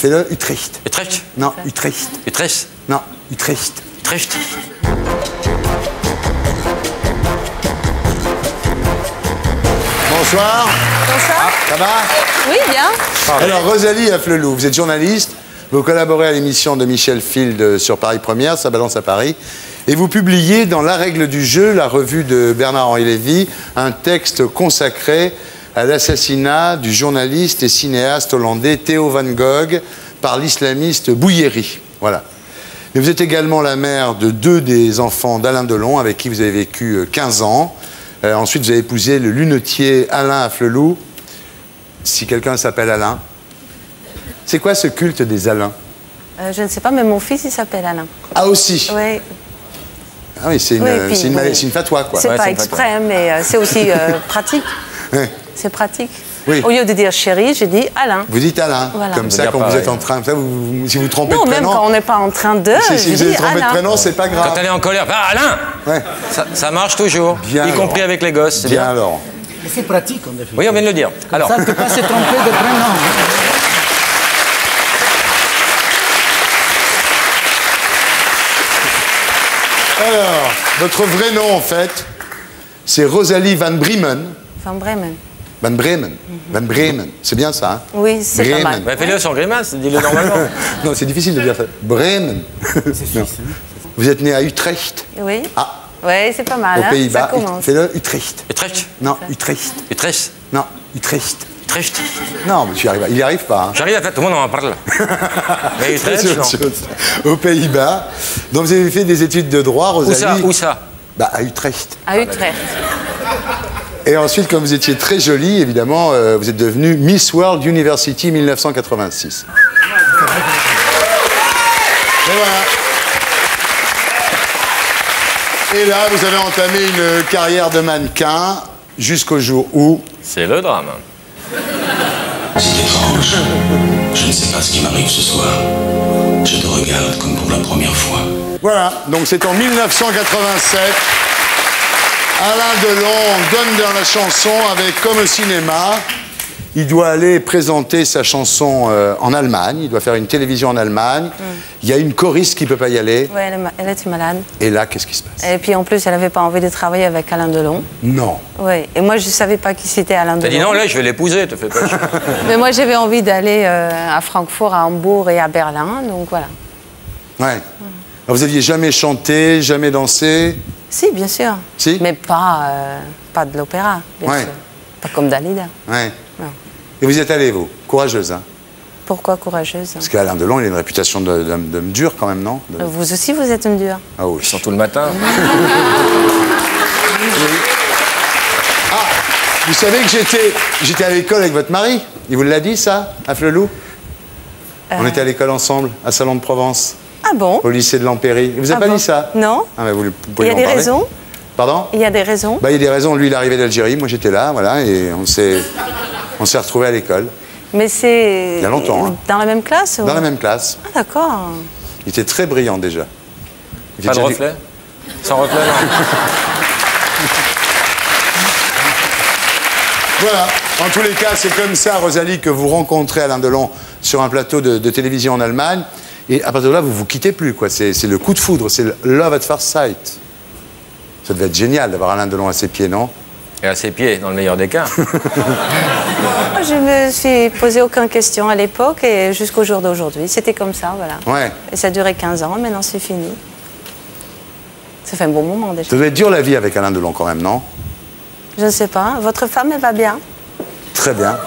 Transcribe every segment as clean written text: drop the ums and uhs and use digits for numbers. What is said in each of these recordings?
Fais-le, Utrecht. Utrecht. Non, Utrecht. Utrecht. Non, Utrecht. Utrecht. Bonsoir. Bonsoir. Ça va? Oui, bien. Alors, Rosalie Afflelou, vous êtes journaliste, vous collaborez à l'émission de Michel Field sur Paris Première, Ça balance à Paris, et vous publiez dans La règle du jeu, la revue de Bernard-Henri Lévy, un texte consacré à l'assassinat du journaliste et cinéaste hollandais Theo van Gogh par l'islamiste Bouyeri. Voilà. Mais vous êtes également la mère de 2 des enfants d'Alain Delon, avec qui vous avez vécu 15 ans. Ensuite, vous avez épousé le lunetier Alain Afflelou. Si quelqu'un s'appelle Alain. C'est quoi ce culte des Alains? Je ne sais pas, mais mon fils, il s'appelle Alain. Ah, aussi? Oui. Ah oui, c'est une fatwa, quoi. C'est Ouais, pas c'est une exprès, mais c'est aussi pratique. Ouais. C'est pratique. Oui. Au lieu de dire chérie, je dis Alain. Vous dites Alain, Voilà. comme ça, dire quand vous pareil. êtes en train... Ça, si vous trompez Non, de même prénom... quand on n'est pas en train de, Si je vous dis êtes trompé de Alain. prénom, c'est pas grave. Quand elle est en colère, ah, Alain. Ouais. Ça marche toujours, Bien y alors. compris avec les gosses. C'est Bien bien. alors. Mais c'est pratique, en effet. Oui, on vient de le dire. Alors, Ça ne peut pas se tromper de prénom. Alors, votre vrai nom, en fait, c'est Rosalie Van Bremen. Van Bremen. Van Bremen. Van Bremen. C'est bien ça, hein? Oui, c'est pas mal. bah, fais-le sans grimace, dis-le normalement. Non, c'est difficile de dire ça. Bremen. Non. Vous êtes né à Utrecht. Oui. Ah, Oui, c'est pas mal. aux hein, Pays-Bas. Ça commence. Fais-le, Utrecht. Utrecht. Non, Utrecht. Utrecht. Non, Utrecht. Utrecht. Non, mais tu y arrives. Il n'y arrive pas. Hein. J'arrive à faire, tout le monde en parle. Mais Ça, Utrecht, c'est non. autre chose. Aux Pays-Bas. Donc vous avez fait des études de droit, Où ça? Rosalie. Où ça? Bah, à Utrecht. À Utrecht. Et ensuite, comme vous étiez très jolie, évidemment, vous êtes devenue Miss World University 1986. Et voilà. Et là, vous avez entamé une carrière de mannequin jusqu'au jour où... C'est le drame. C'est étrange. Je ne sais pas ce qui m'arrive ce soir. Je te regarde comme pour la première fois. Voilà, donc c'est en 1987. Alain Delon donne dans la chanson avec Comme au cinéma. Il doit aller présenter sa chanson en Allemagne. Il doit faire une télévision en Allemagne. Il y a une choriste qui ne peut pas y aller. Oui, elle était malade. Et là, qu'est-ce qui se passe? Et puis en plus, elle n'avait pas envie de travailler avec Alain Delon. Non. Oui. Et moi, je ne savais pas qui c'était Alain T'as Delon. dit non, là, je vais l'épouser, te fais pas chier. Mais moi, j'avais envie d'aller à Francfort, à Hambourg et à Berlin. Donc voilà. Ouais. Alors, vous aviez jamais chanté, jamais dansé? Si, bien sûr. Si? Mais pas de l'opéra, bien Ouais. sûr. Pas comme Dalida. Ouais. Non. Et vous y êtes allée, vous? Courageuse, hein? Pourquoi courageuse? Parce qu'Alain Delon, il a une réputation d'homme dur, quand même, non? Vous aussi, vous êtes une dure. Ah oui. Surtout le matin. Ah, vous savez que j'étais à l'école avec votre mari? Il vous l'a dit, ça, Afflelou? On était à l'école ensemble, à Salon de Provence, Ah bon? au lycée de l'Empéry. Il vous a Ah pas bon? dit ça? Non. Ah, mais vous Il pouvez y a m'en des parler. raisons? Pardon? Il y a des raisons? Bah, il y a des raisons. Lui, il est arrivé d'Algérie, moi j'étais là, voilà, et on s'est retrouvés à l'école. Mais c'est... Il y a longtemps, hein. Dans la même classe ou... Dans la même classe. Ah d'accord. Il était très brillant déjà. Il Pas de était déjà reflet? Sans reflet, non. Voilà. En tous les cas, c'est comme ça, Rosalie, que vous rencontrez Alain Delon sur un plateau de télévision en Allemagne. Et à partir de là, vous vous quittez plus, quoi. C'est le coup de foudre, c'est le love at first sight. Ça devait être génial d'avoir Alain Delon à ses pieds, non? Et à ses pieds, dans le meilleur des cas. Je me suis posé aucune question à l'époque et jusqu'au jour d'aujourd'hui. C'était comme ça, voilà. Ouais. Et ça a duré 15 ans, maintenant c'est fini. Ça fait un bon moment déjà. Ça devait être dur la vie avec Alain Delon quand même, non? Je ne sais pas. Votre femme, elle va bien? Très bien.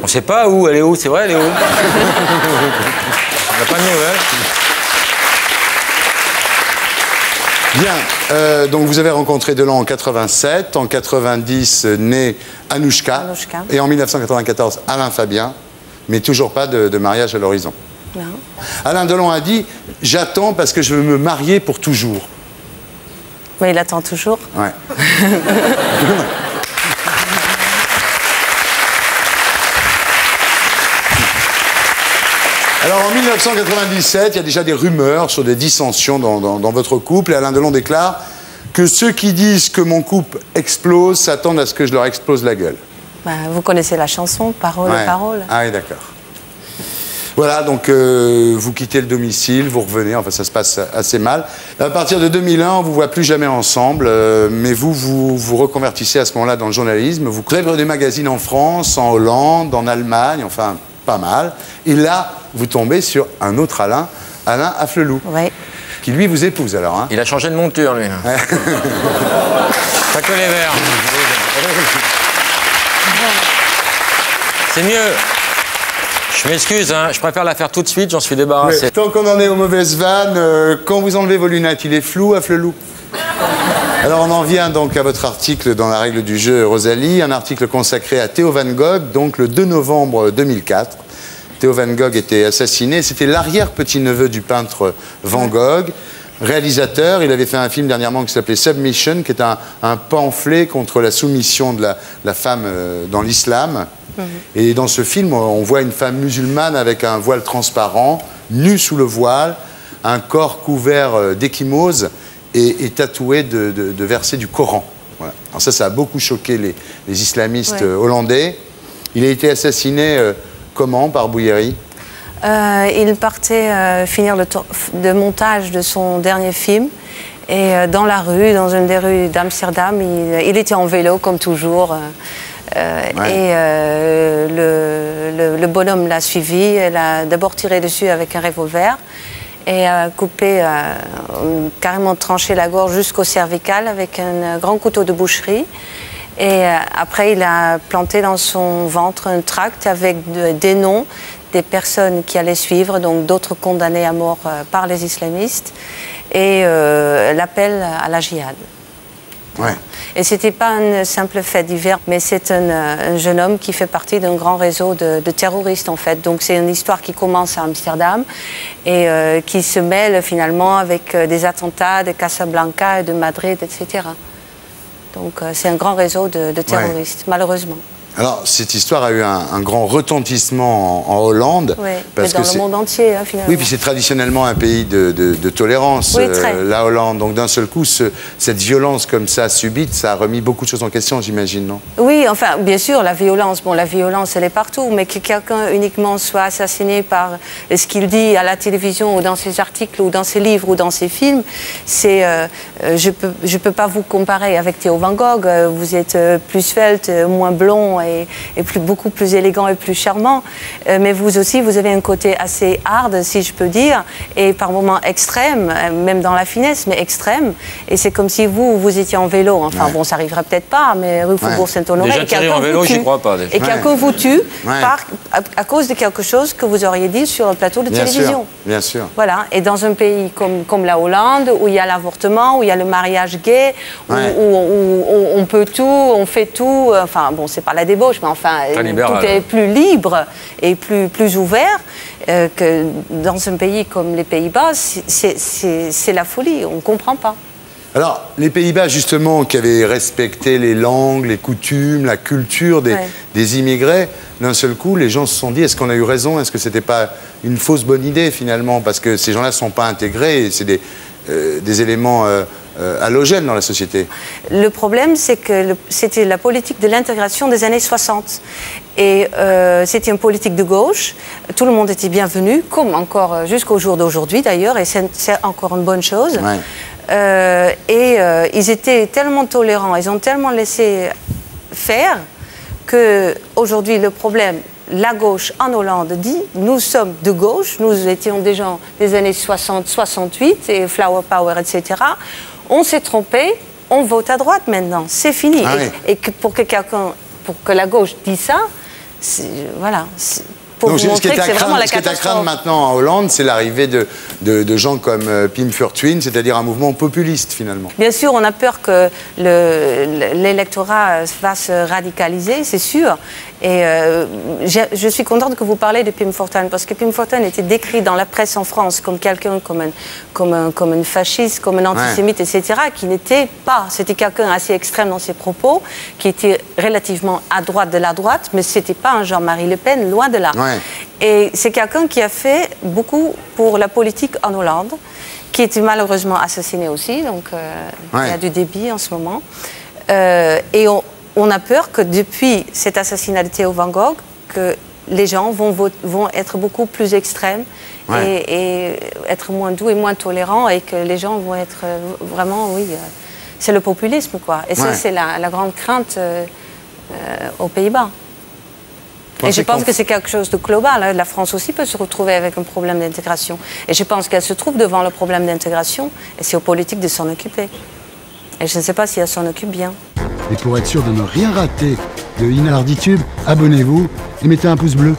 On sait pas où, elle est où, c'est vrai, elle est où? On n'a pas de nouvelles. Bien. Donc vous avez rencontré Delon en 87, en 90 né Anouchka, Anouchka. et en 1994 Alain Fabien, mais toujours pas de mariage à l'horizon. Non. Alain Delon a dit « J'attends parce que je veux me marier pour toujours ». Mais il attend toujours. Ouais. Alors en 1997, il y a déjà des rumeurs sur des dissensions dans votre couple, et Alain Delon déclare que ceux qui disent que mon couple explose s'attendent à ce que je leur explose la gueule. Vous connaissez la chanson, Parole, Ouais. parole. Ah oui, d'accord. Voilà, donc vous quittez le domicile, vous revenez, enfin ça se passe assez mal. À partir de 2001, on ne vous voit plus jamais ensemble, mais vous reconvertissez à ce moment-là dans le journalisme. Vous créez des magazines en France, en Hollande, en Allemagne, enfin pas mal. Et là, vous tombez sur un autre Alain, Alain Afflelou, Oui. qui lui vous épouse alors. Hein. Il a changé de monture, lui. Pas que les verres. C'est mieux. Je m'excuse, hein, je préfère la faire tout de suite, j'en suis débarrassé. Mais tant qu'on en est aux mauvaises vannes, quand vous enlevez vos lunettes, il est flou, Afflelou. Alors on en vient donc à votre article dans la règle du jeu, Rosalie, un article consacré à Theo Van Gogh, donc le 2 novembre 2004. Theo Van Gogh était assassiné, c'était l'arrière-petit-neveu du peintre Van Gogh. Réalisateur, il avait fait un film dernièrement qui s'appelait Submission, qui est un pamphlet contre la soumission de la femme dans l'islam. Et dans ce film, on voit une femme musulmane avec un voile transparent, nue sous le voile, un corps couvert d'échymoses et tatoué de versets du Coran. Voilà. Alors ça a beaucoup choqué les islamistes hollandais. Il a été assassiné comment, par Bouilléry? Il partait finir le de montage de son dernier film. Et dans la rue, dans une des rues d'Amsterdam, il était en vélo, comme toujours. Et le bonhomme l'a suivi. Elle a d'abord tiré dessus avec un revolver et a coupé, carrément tranché la gorge jusqu'au cervical avec un grand couteau de boucherie. Et après, il a planté dans son ventre un tract avec des noms des personnes qui allaient suivre, donc d'autres condamnés à mort par les islamistes, et l'appel à la djihad. Ouais. Et ce n'était pas un simple fait divers, mais c'est un jeune homme qui fait partie d'un grand réseau de terroristes, en fait. Donc c'est une histoire qui commence à Amsterdam et qui se mêle finalement avec des attentats de Casablanca et de Madrid, etc. Donc c'est un grand réseau de terroristes, malheureusement. Alors, cette histoire a eu un grand retentissement en Hollande. Oui, parce mais dans que le monde entier, hein, finalement. Oui, puis c'est traditionnellement un pays de tolérance, Oui, très. la Hollande. Donc d'un seul coup, cette violence comme ça subite, ça a remis beaucoup de choses en question, j'imagine, non? Oui, enfin, bien sûr, la violence, elle est partout, mais que quelqu'un uniquement soit assassiné par ce qu'il dit à la télévision ou dans ses articles ou dans ses livres ou dans ses films, c'est, je peux pas vous comparer avec Theo Van Gogh. Vous êtes plus svelte, moins blond et beaucoup plus élégant et plus charmant. Mais vous aussi, vous avez un côté assez hard, si je peux dire, et par moments extrême, même dans la finesse, mais extrême. Et c'est comme si vous étiez en vélo. Enfin, bon, ça arrivera peut-être pas, mais rue Faubourg-Saint-Honoré. Déjà tirer en vélo, j'y crois pas. Déjà. Et quelqu'un vous tue à cause de quelque chose que vous auriez dit sur un plateau de télévision. Bien sûr. Voilà. Et dans un pays comme la Hollande, où il y a l'avortement, où il y a le mariage gay, où on peut tout, on fait tout. Enfin, bon, c'est pas la débauche, mais enfin, tout est plus libre et plus ouvert que dans un pays comme les Pays-Bas. C'est la folie. On ne comprend pas. Alors, les Pays-Bas, justement, qui avaient respecté les langues, les coutumes, la culture des immigrés, d'un seul coup, les gens se sont dit, est-ce qu'on a eu raison? Est-ce que c'était pas une fausse bonne idée, finalement? Parce que ces gens-là ne sont pas intégrés, et c'est des éléments halogènes dans la société. Le problème, c'est que c'était la politique de l'intégration des années 60. Et c'était une politique de gauche. Tout le monde était bienvenu, comme encore jusqu'au jour d'aujourd'hui, d'ailleurs, et c'est encore une bonne chose. Ils étaient tellement tolérants, ils ont tellement laissé faire qu'aujourd'hui, le problème, la gauche en Hollande dit, nous sommes de gauche, nous étions des gens des années 60-68, et Flower Power, etc. On s'est trompé, on vote à droite maintenant, c'est fini. Et pour que la gauche dise ça, voilà. Pour vous montrer que c'est vraiment la catastrophe. Ce qui est à craindre maintenant en Hollande, c'est l'arrivée de gens comme Pim Fortuyn, c'est-à-dire un mouvement populiste, finalement. Bien sûr, on a peur que l'électorat va se radicaliser, c'est sûr. Et je suis contente que vous parlez de Pim Fortuyn, parce que Pim Fortuyn était décrit dans la presse en France comme quelqu'un, comme un fasciste, comme un antisémite, etc., qui n'était pas. C'était quelqu'un assez extrême dans ses propos, qui était relativement à droite de la droite, mais c'était pas un Jean-Marie Le Pen, loin de là. Et c'est quelqu'un qui a fait beaucoup pour la politique en Hollande, qui était malheureusement assassiné aussi, donc il y a du débit en ce moment. Et on a peur que depuis cet assassinat de Theo Van Gogh, que les gens vont être beaucoup plus extrêmes et être moins doux et moins tolérants, et que les gens vont être vraiment, c'est le populisme, quoi. Et ça, c'est la grande crainte aux Pays-Bas. Et je pense que c'est quelque chose de global. Hein. La France aussi peut se retrouver avec un problème d'intégration. Et je pense qu'elle se trouve devant le problème d'intégration, et c'est aux politiques de s'en occuper. Et je ne sais pas si elle s'en occupe bien. Et pour être sûr de ne rien rater de Inarditube, abonnez-vous et mettez un pouce bleu.